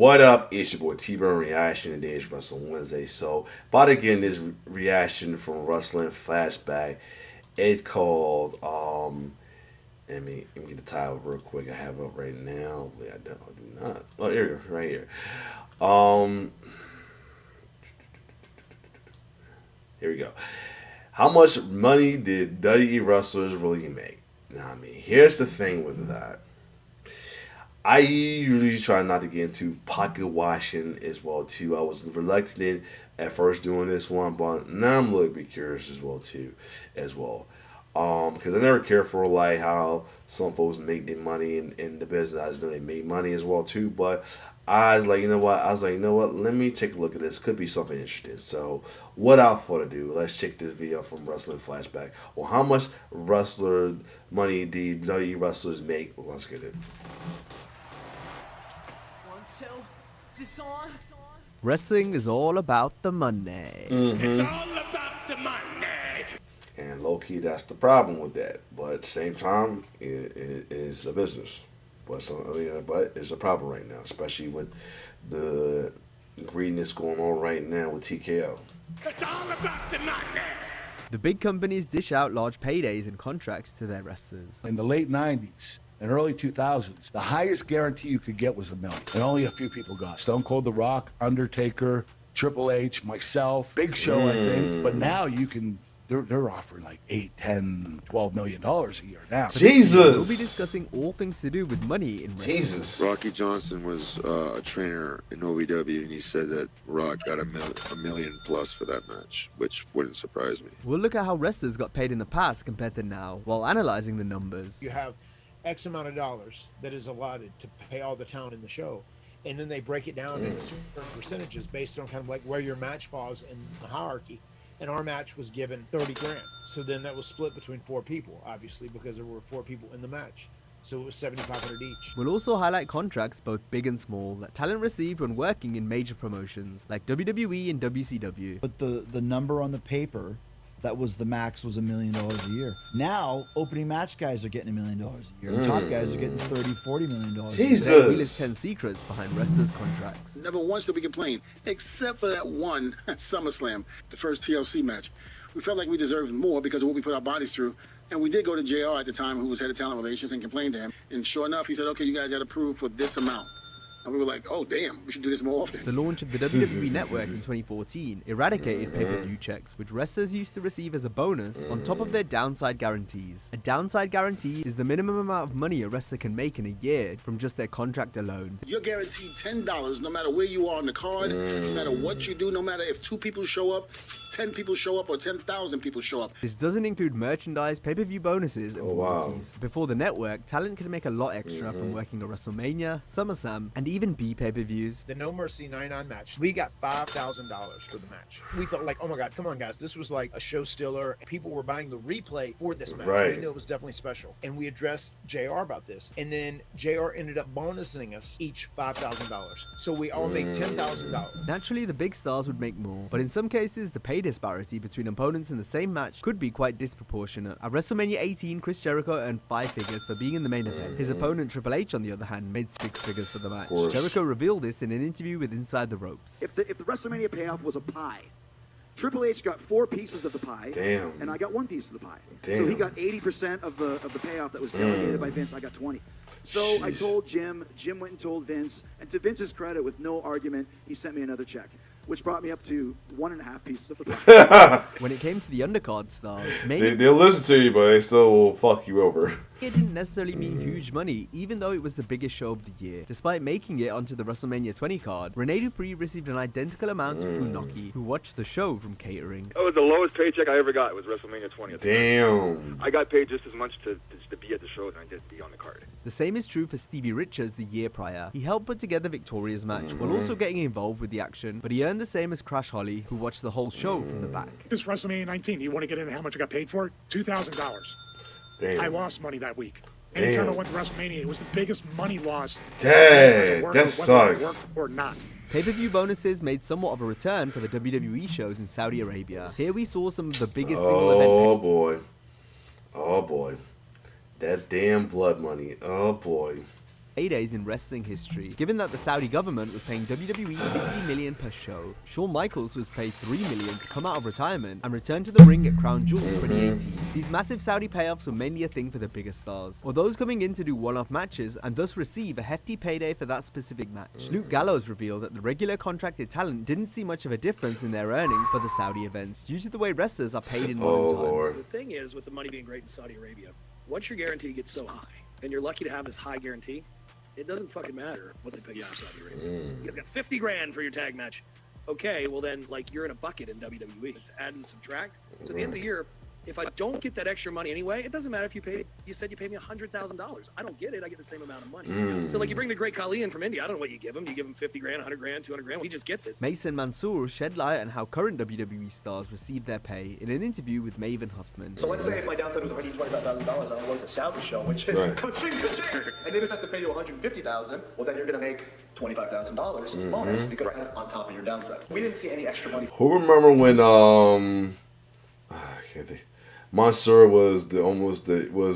What up? It's your boy T-Burn Reaction, and today's Wrestling Wednesday. So, about to get this reaction from Wrestling Flashback. It's called, let me get the title real quick. I have it up right now. Hopefully I do not. Oh, here we go, right here. Here we go. How much money did WWE wrestlers really make? Now, here's the thing with that. I usually try not to get into pocket watching as well too. I was reluctant at first doing this one, but now I'm a little bit curious as well too, because I never cared for like how some folks make their money in the business. I just know they make money as well too, but I was like, you know what? Let me take a look at this. Could be something interesting. So, without further ado, let's check this video from Wrestling Flashback. Well, how much wrestler money did WWE wrestlers make? Let's get it. Wrestling is all about the money. It's all about the money. And low-key, that's the problem with that. But at the same time, it is a business. But it's a problem right now, especially with the greediness going on right now with TKO. It's all about the money. The big companies dish out large paydays and contracts to their wrestlers. In the late 90s and early 2000s, the highest guarantee you could get was $1 million. And only a few people got it. Stone Cold, The Rock, Undertaker, Triple H, myself, Big Show, I think. But now you can... They're offering like $8, $10, $12 million a year now. Jesus! We'll be discussing all things to do with money in wrestling. Jesus! Rocky Johnson was a trainer in OVW, and he said that Rock got a million plus for that match, which wouldn't surprise me. We'll look at how wrestlers got paid in the past compared to now, while analyzing the numbers. You have X amount of dollars that is allotted to pay all the talent in the show, and then they break it down into certain percentages based on kind of like where your match falls in the hierarchy. And our match was given 30 grand. So then that was split between 4 people, obviously, because there were 4 people in the match. So it was $7,500 each. We'll also highlight contracts, both big and small, that talent received when working in major promotions like WWE and WCW. But the number on the paper, that was the max, was $1 million a year. Now, opening match guys are getting $1 million a year. The top guys are getting $30-40 million a year. Jesus! We list 10 secrets behind wrestlers' contracts. Never once did we complain, except for that one at SummerSlam, the first TLC match. We felt like we deserved more because of what we put our bodies through. And we did go to JR at the time, who was head of talent relations, and complained to him. And sure enough, he said, okay, you guys got to prove for this amount. And we were like, oh, damn, we should do this more often. The launch of the WWE Network in 2014 eradicated pay-per-view checks, which wrestlers used to receive as a bonus on top of their downside guarantees. A downside guarantee is the minimum amount of money a wrestler can make in a year from just their contract alone. You're guaranteed $10 no matter where you are on the card, no matter what you do, no matter if 2 people show up, 10 people show up, or 10,000 people show up. This doesn't include merchandise, pay-per-view bonuses, and royalties. Before the network, talent could make a lot extra from working a WrestleMania, SummerSlam, and even B pay-per-views. The No Mercy 99 match, we got $5,000 for the match. We thought like, oh my God, come on guys, this was like a show stealer. People were buying the replay for this match. Right. We knew it was definitely special. And we addressed JR about this. And then JR ended up bonusing us each $5,000. So we all made $10,000. Naturally, the big stars would make more, but in some cases, the pay disparity between opponents in the same match could be quite disproportionate. At WrestleMania 18, Chris Jericho earned 5 figures for being in the main event. His opponent, Triple H, on the other hand, made 6 figures for the match. Jericho revealed this in an interview with Inside the Ropes. If the WrestleMania payoff was a pie, Triple H got 4 pieces of the pie, and I got 1 piece of the pie. So he got 80% of the payoff that was delegated by Vince. I got 20. So I told Jim. Jim went and told Vince, and to Vince's credit, with no argument, he sent me another check, which brought me up to 1.5 pieces of the pie. When it came to the undercard stars, they'll listen to you, but they still will fuck you over. It didn't necessarily mean huge money, even though it was the biggest show of the year. Despite making it onto the WrestleMania 20 card, Rene Dupree received an identical amount to Funaki, who watched the show from catering. That was the lowest paycheck I ever got. It was WrestleMania 20. Damn. I got paid just as much to be at the show as I did to be on the card. The same is true for Stevie Richards the year prior. He helped put together Victoria's match while also getting involved with the action, but he earned the same as Crash Holly, who watched the whole show from the back. This WrestleMania 19, you want to get into how much I got paid for it? $2,000. Damn. I lost money that week. Anytime I went to WrestleMania, it was the biggest money loss. Dang, that sucks. Or not. Pay-per-view bonuses made somewhat of a return for the WWE shows in Saudi Arabia. Here we saw some of the biggest single event. Oh boy. Oh boy. That damn blood money. Oh boy. paydays in wrestling history. Given that the Saudi government was paying WWE $50 million per show, Shawn Michaels was paid $3 million to come out of retirement and return to the ring at Crown Jewel 2018. These massive Saudi payoffs were mainly a thing for the bigger stars, or those coming in to do one-off matches and thus receive a hefty payday for that specific match. Luke Gallows revealed that the regular contracted talent didn't see much of a difference in their earnings for the Saudi events due to the way wrestlers are paid in modern times. The thing is, with the money being great in Saudi Arabia, once your guarantee gets so high, and you're lucky to have this high guarantee, it doesn't fucking matter what they pay you out of Saudi Arabia. You guys got 50 grand for your tag match. Okay, well then, like, you're in a bucket in WWE. It's add and subtract. So at the end of the year, if I don't get that extra money anyway, it doesn't matter if you said you paid me $100,000. I don't get it. I get the same amount of money. So like you bring the great Khali in from India. I don't know what you give him. You give him 50 grand, 100 grand, 200 grand. He just gets it. Mason Mansour shed light on how current WWE stars receive their pay in an interview with Maven Huffman. So let's say if my downside was $125,000 and I work the Saudi show, which is ka-ching, and they just have to pay you $150,000, well then you're going to make $25,000 bonus because that's on top of your downside. We didn't see any extra money. Who remember when Mansour was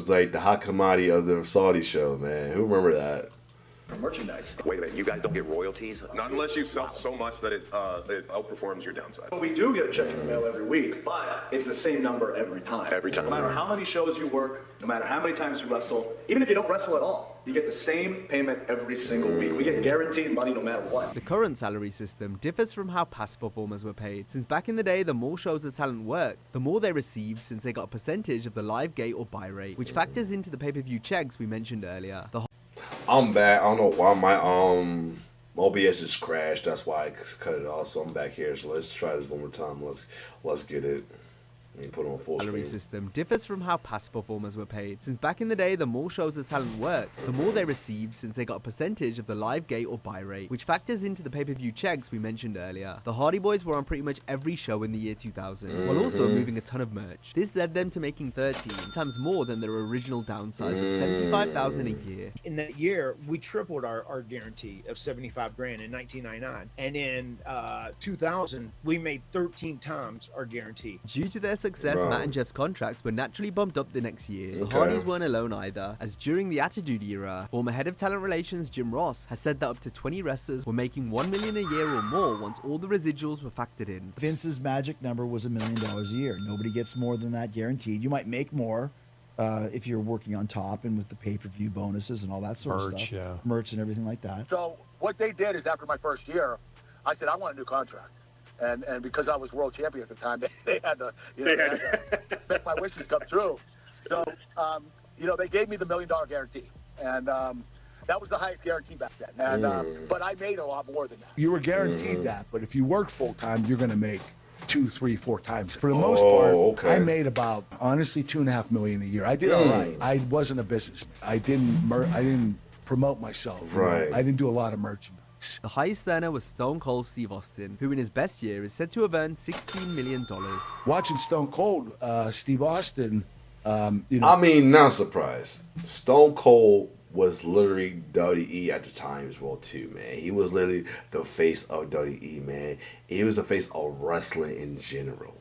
like the hot commodity of the Saudi show, man? Who remember that? For merchandise. Wait a minute, you guys don't get royalties? Not unless you sell so much that it outperforms your downside. Well, we do get a check in the mail every week, but it's the same number every time. Every time. No matter how many shows you work, no matter how many times you wrestle, even if you don't wrestle at all, you get the same payment every single week. We get guaranteed money no matter what. The current salary system differs from how past performers were paid, since back in the day the more shows the talent worked, the more they received since they got a percentage of the live gate or buy rate, which factors into the pay-per-view checks we mentioned earlier. I'm back. I don't know why my OBS just crashed. That's why I cut it off. So I'm back here. So let's try this one more time. Let's get it. Let me put it on full salary screen. System differs from how past performers were paid, since back in the day the more shows the talent worked, the more they received since they got a percentage of the live gate or buy rate, which factors into the pay-per-view checks we mentioned earlier. The Hardy Boys were on pretty much every show in the year 2000, while also moving a ton of merch. This led them to making 13 times more than their original downsides of $75,000 a year. In that year, we tripled our guarantee of 75 grand in 1999, and in 2000 we made 13 times our guarantee. Due to their success, Matt and Jeff's contracts were naturally bumped up the next year. The Hardys weren't alone either, as during the Attitude Era, former head of talent relations Jim Ross has said that up to 20 wrestlers were making $1 million a year or more once all the residuals were factored in. Vince's magic number was $1 million a year. Nobody gets more than that guaranteed. You might make more if you're working on top and with the pay-per-view bonuses and all that sort of stuff. Merch and everything like that. So what they did is after my first year, I said, I want a new contract. And because I was world champion at the time, they had to, they had to make my wishes come true. So, they gave me the $1 million guarantee. And that was the highest guarantee back then. And but I made a lot more than that. You were guaranteed that, but if you work full-time, you're going to make 2, 3, 4 times. For the most part, I made about, honestly, $2.5 million a year. I did all right. I wasn't a businessman. I didn't promote myself. Right. I didn't do a lot of merchandise. The highest earner was Stone Cold Steve Austin, who in his best year is said to have earned $16 million. Watching Stone Cold, Steve Austin, I mean, not surprised. Stone Cold was literally WWE at the time as well too, man. He was literally the face of WWE, man. He was the face of wrestling in general.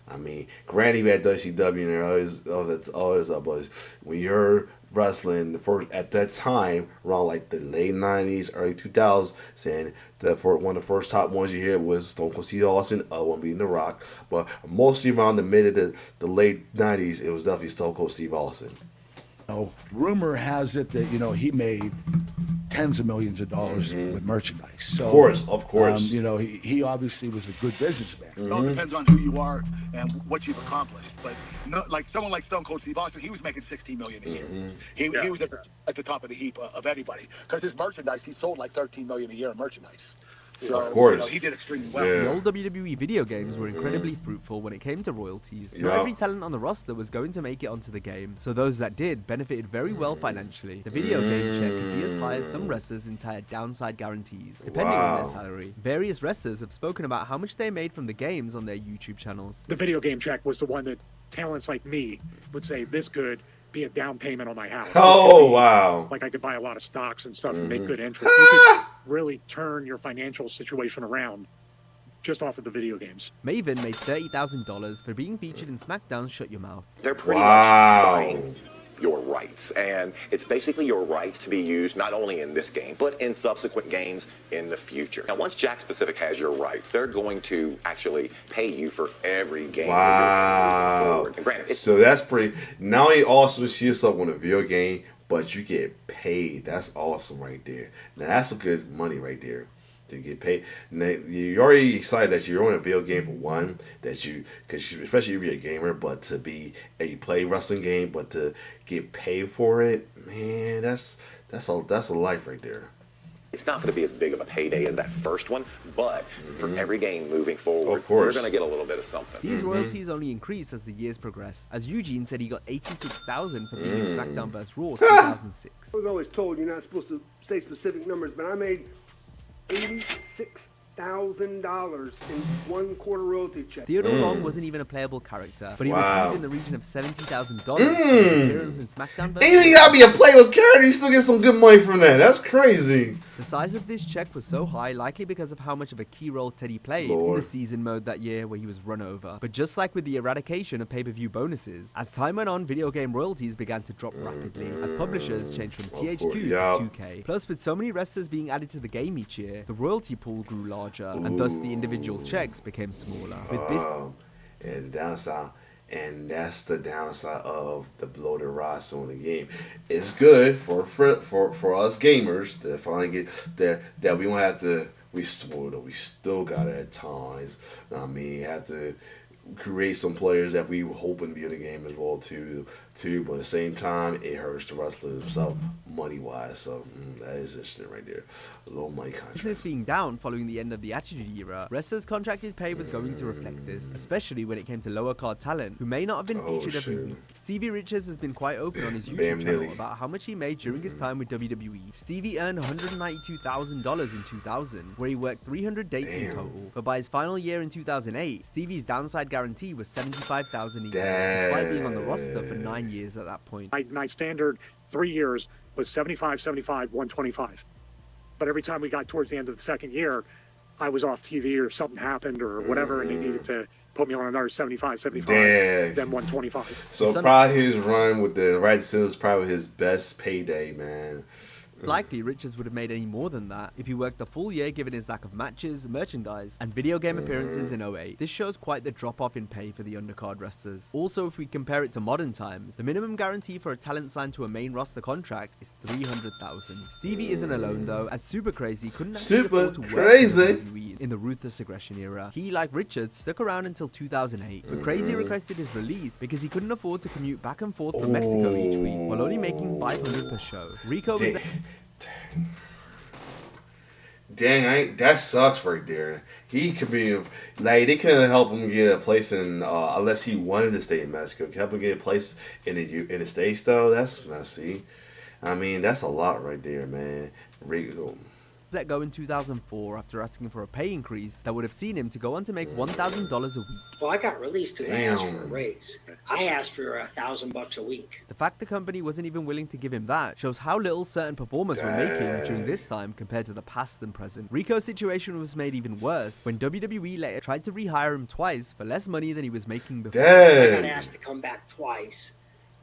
I mean, granted, we had WCW and all that stuff, but when you're wrestling at that time, around like the late 90s, early 2000s, saying that one of the first top ones you hear was Stone Cold Steve Austin, other one being The Rock, but mostly around the mid of the late 90s, it was definitely Stone Cold Steve Austin. Rumor has it that he made tens of millions of dollars with merchandise. So, of course. He obviously was a good businessman. It all depends on who you are and what you've accomplished. But like someone like Stone Cold Steve Austin, he was making $16 million a year. He was at the top of the heap of anybody because his merchandise, he sold like $13 million a year in merchandise. So, of course. He did extremely well. The old WWE video games were incredibly fruitful when it came to royalties. Not every talent on the roster was going to make it onto the game, so those that did benefited very well financially. The video game check could be as high as some wrestlers' entire downside guarantees, depending on their salary. Various wrestlers have spoken about how much they made from the games on their YouTube channels. The video game check was the one that talents like me would say, this could be a down payment on my house. Oh, wow. Like I could buy a lot of stocks and stuff and make good interest. You could really turn your financial situation around just off of the video games. Maven made $30,000 for being featured in SmackDown's Shut Your Mouth. They're pretty much buying your rights. And it's basically your rights to be used not only in this game, but in subsequent games in the future. Now, once Jack Specific has your rights, they're going to actually pay you for every game that you're moving forward. And granted, So that's pretty. Not only also see yourself on a video game, but you get paid. That's awesome right there. Now that's some good money right there. To get paid. Now, you're already excited that you're on a video game for one, that you, because especially if you're a gamer, but to be you play wrestling game, but to get paid for it, man, that's a life right there. it's not going to be as big of a payday as that first one, but for every game moving forward, you're going to get a little bit of something. These royalties only increased as the years progressed, as Eugene said he got $86,000 for being in SmackDown vs. Raw 2006. I was always told you're not supposed to say specific numbers, but I made $86,000 in 1 quarter royalty check. Theodore Long wasn't even a playable character, but he received in the region of $70,000 for his appearance in SmackDown vs. And you gotta be a playable character, you still get some good money from that. That's crazy. The size of this check was so high, likely because of how much of a key role Teddy played in the season mode that year where he was run over. But just like with the eradication of pay-per-view bonuses, as time went on, video game royalties began to drop rapidly as publishers changed from THQ to 2K. Plus, with so many wrestlers being added to the game each year, the royalty pool grew larger, and thus the individual checks became smaller. With this, and the downside, and that's the downside of the bloated roster on the game. It's good for us gamers to finally get that we don't have to. We still got it at times. I mean, have to create some players that we hoping to be in the game as well too. But at the same time, it hurts the wrestler himself money wise. So that is interesting right there. Low money contract. Business being down following the end of the Attitude Era, wrestlers' contracted pay was going to reflect this, especially when it came to lower card talent who may not have been featured every week. Stevie Richards has been quite open on his YouTube channel about how much he made during his time with WWE. Stevie earned $192,000 in 2000, where he worked 300 dates in total. But by his final year in 2008, Stevie's downside guarantee was $75,000 a year, despite being on the roster for 9 years at that point. My standard 3 years was 75, 75, 125. But every time we got towards the end of the second year, I was off TV or something happened or whatever, and they needed to put me on another 75, 75, then 125. So probably his run with the Right Decisions is probably his best payday, man. Likely, Richards would have made any more than that if he worked the full year given his lack of matches, merchandise, and video game appearances in 08. This shows quite the drop-off in pay for the undercard wrestlers. Also, if we compare it to modern times, the minimum guarantee for a talent signed to a main roster contract is $300,000. Stevie isn't alone though, as Super Crazy couldn't actually afford to work WWE in the Ruthless Aggression era. He, like Richards, stuck around until 2008, but Crazy requested his release because he couldn't afford to commute back and forth from Mexico each week, while only making $500 per show. Rico was Dang, that sucks right there. He could be like they couldn't help him get a place in unless he wanted to stay in Mexico. Could help him get a place in the States though. That's messy. I mean, that's a lot right there, man. Rico. let go in 2004 after asking for a pay increase that would have seen him to go on to make $1,000 a week. Well, I got released because I asked for a raise. I asked for $1,000 a week. The fact the company wasn't even willing to give him that shows how little certain performers were making during this time compared to the past and present. Rico's situation was made even worse when WWE later tried to rehire him twice for less money than he was making before. I got asked to come back twice.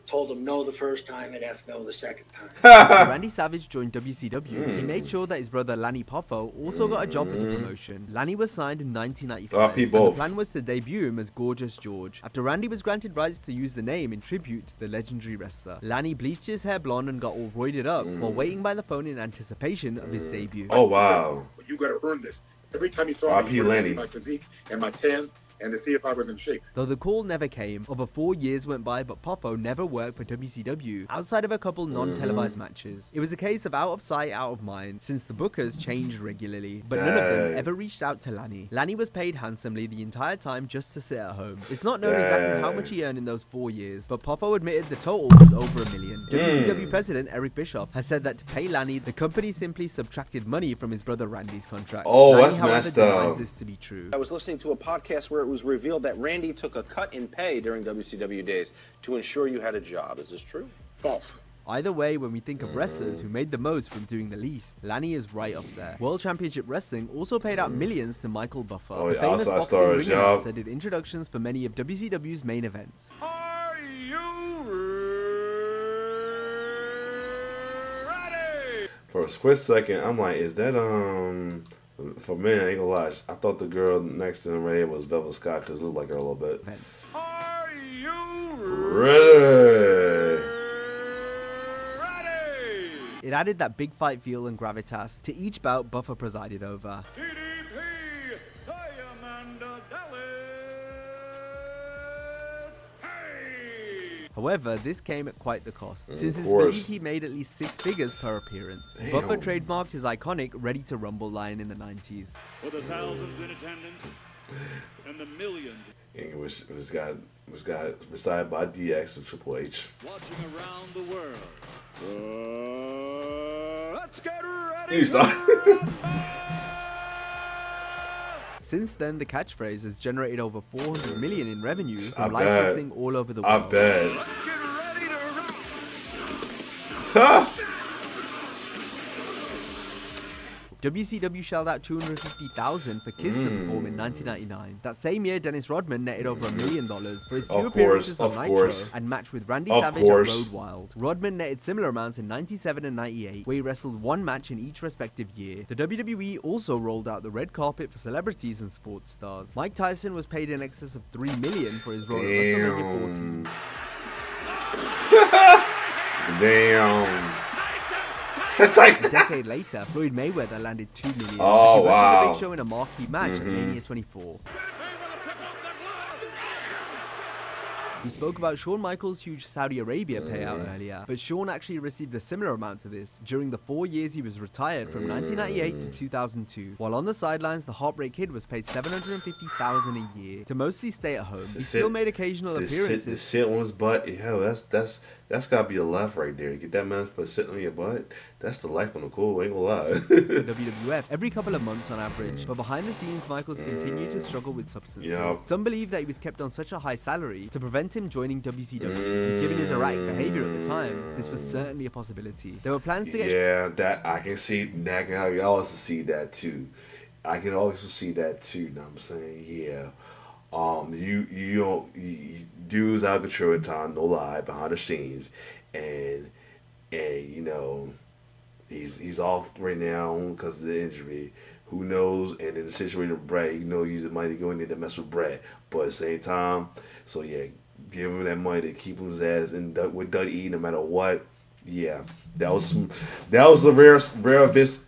Told him no the first time and F no the second time. When Randy Savage joined WCW, he made sure that his brother Lanny Poffo also got a job with the promotion. Lanny was signed in 1995, and the plan was to debut him as Gorgeous George. After Randy was granted rights to use the name in tribute to the legendary wrestler, Lanny bleached his hair blonde and got all roided up while waiting by the phone in anticipation of his debut. Oh wow! You got to earn this. Every time you saw me, you wanted to see my physique and my tan, and to see if I was in shape. Though the call never came, over 4 years went by, but Poffo never worked for WCW outside of a couple non-televised matches. It was a case of out of sight, out of mind, since the bookers changed regularly, but none of them ever reached out to Lanny. Lanny was paid handsomely the entire time just to sit at home. It's not known exactly how much he earned in those 4 years, but Poffo admitted the total was over $1 million. WCW president Eric Bischoff has said that to pay Lanny, the company simply subtracted money from his brother Randy's contract. Oh, Lanny, that's however, messed up. denies this to be true. I was listening to a podcast where it was revealed that Randy took a cut in pay during WCW days to ensure you had a job. Is this true? False. Either way, when we think of wrestlers who made the most from doing the least, Lanny is right up there. World Championship Wrestling also paid out millions to Michael Buffer, the famous boxing ring announcer, did introductions for many of WCW's main events. Are you For a split second, I'm like, is that For a minute, I ain't gonna lie, I thought the girl next to him right here was Velvet Scott because it looked like her a little bit. Are you Ready? It added that big fight feel and gravitas to each bout Buffer presided over. DDP, Diamanda Dallas, hey! However, this came at quite the cost, since his course. specialty made at least 6 figures per appearance. Damn. Buffer trademarked his iconic Ready to Rumble line in the 90s. For the thousands in attendance and the millions And it was got beside by DX and Triple H. watching around the world. Let's get ready. You stop. Since then, the catchphrase has generated over 400 million in revenue I from bet. licensing all over the I world. bet. WCW shelled out $250,000 for Kiss to perform in 1999. That same year, Dennis Rodman netted over $1 million for his few appearances on Nitro and matched with Randy Savage at Road Wild. Rodman netted similar amounts in 97 and 98, where he wrestled one match in each respective year. The WWE also rolled out the red carpet for celebrities and sports stars. Mike Tyson was paid in excess of $3 million for his role at WrestleMania 14. Damn. A decade later, Floyd Mayweather landed $2 million as he wrestled the Big Show in a marquee match at Mania 24. We spoke about Shawn Michaels' huge Saudi Arabia payout earlier, but Shawn actually received a similar amount to this during the 4 years he was retired from 1998 to 2002. While on the sidelines, the Heartbreak Kid was paid $750,000 a year to mostly stay at home. He still made occasional appearances. To sit on his butt, yo, that's gotta be the life right there. Get that man for sitting on your butt. That's the life on the cool. Ain't gonna lie. The WWF every couple of months on average, but behind the scenes, Michaels continued to struggle with substances. Yeah. Some believe that he was kept on such a high salary to prevent him joining WCW. And given his erratic behavior at the time, this was certainly a possibility. There were plans to get. Yeah, that I can see. That I can also see that too. I can also see that too. You know what I'm saying? Yeah. You don't dudes out of control at time, no lie, behind the scenes, and you know he's off right now because of the injury. Who knows? And in the situation with Brett, you know he's the money to go in there to mess with Brett, but at the same time, so yeah, give him that money to keep him his ass in with WWE no matter what. Yeah, that was a rare Vince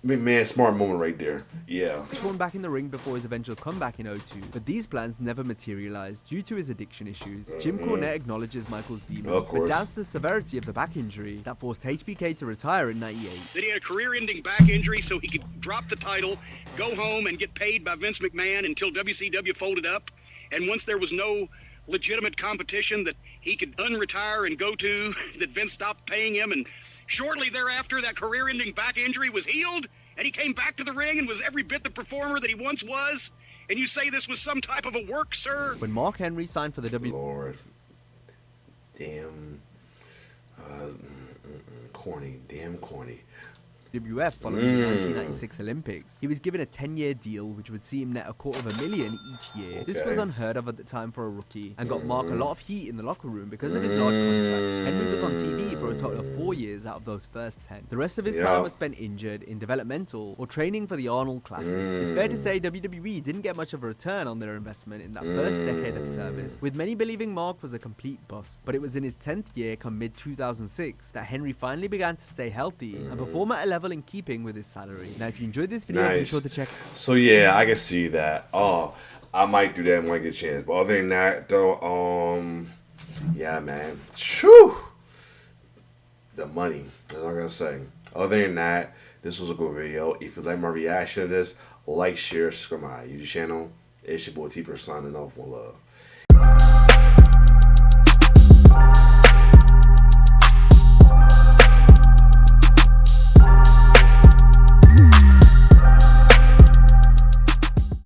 McMahon smart moment right there. Yeah. Shawn back in the ring before his eventual comeback in 02, but these plans never materialized due to his addiction issues. Jim Cornette acknowledges Michael's demons, but doubts the severity of the back injury that forced HBK to retire in 98. That he had a career-ending back injury so he could drop the title, go home, and get paid by Vince McMahon until WCW folded up, and once there was no legitimate competition that he could unretire and go to, that Vince stopped paying him, and shortly thereafter that career-ending back injury was healed and he came back to the ring and was every bit the performer that he once was, and you say this was some type of a work, sir? When Mark Henry signed for the WWE, Lord, damn, corny, damn corny. WWF following the 1996 Olympics. He was given a 10-year deal which would see him net $250,000 each year. This was unheard of at the time for a rookie and got Mark a lot of heat in the locker room because of his large contract. Henry was on TV for a total of 4 years out of those first 10. The rest of his time was spent injured, in developmental, or training for the Arnold Classic. It's fair to say WWE didn't get much of a return on their investment in that first decade of service, with many believing Mark was a complete bust. But it was in his 10th year, come mid-2006, that Henry finally began to stay healthy and perform at a level in keeping with his salary. Now, if you enjoyed this video, be sure to check. So yeah, I can see that. I might do that when I get a chance. But other than that, though, yeah, man, whew, the money. That's all I'm gonna say. Other than that, this was a good video. If you like my reaction to this, like, share, subscribe to my YouTube channel. It's your boy T-Per signing off. One love.